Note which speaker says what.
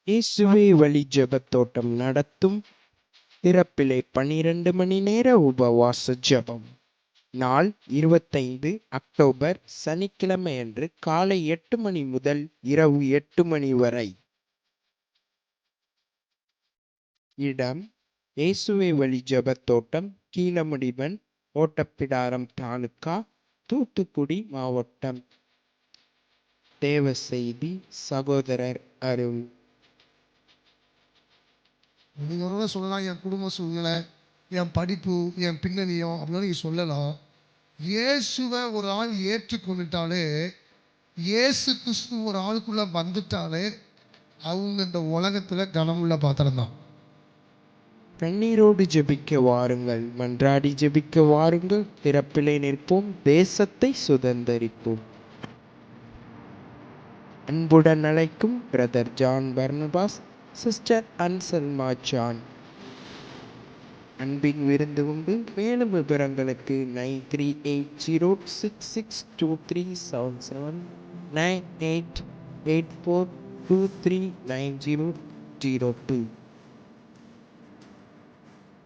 Speaker 1: இயேசுவே வழி ஜெபத்தோட்டம் நடத்தும் திறப்பிலே 12 மணி நேர உபவாச ஜெபம். நாள் 25 அக்டோபர் சனிக்கிழமையன்று காலை 8 மணி முதல் இரவு 8 மணி வரை. இடம் இயேசுவே வழி ஜெபத்தோட்டம், கீழமுடிவன், ஓட்டப்பிடாரம் தாலுகா, தூத்துக்குடி மாவட்டம். தேவ செய்தி சகோதரர் அருள்.
Speaker 2: நீங்கள் சொல்லலாம், என் குடும்ப சூழ்நிலை, என் படிப்பு, என் பின்னணியம் அப்படின்னு நீங்கள் சொல்லலாம். இயேசுவை ஒரு ஆள் ஏற்றுக்கொண்டுட்டாலே, இயேசு கிறிஸ்து ஒரு ஆளுக்குள்ளே வந்துட்டாலே அவங்க இந்த உலகத்தில் கனமுள்ள பாத்திரம் தான்.
Speaker 1: கண்ணீரோடு ஜெபிக்க வாருங்கள், மன்றாடி ஜெபிக்க வாருங்கள், திறப்பிலே நிற்போம், தேசத்தை சுதந்தரிப்போம். அன்புடன் அழைக்கும் brother John Barnabas, sister Anselma John. அன்பின் விருந்து உண்டு. மேலும் விவரங்களுக்கு 9380662377 9884239002.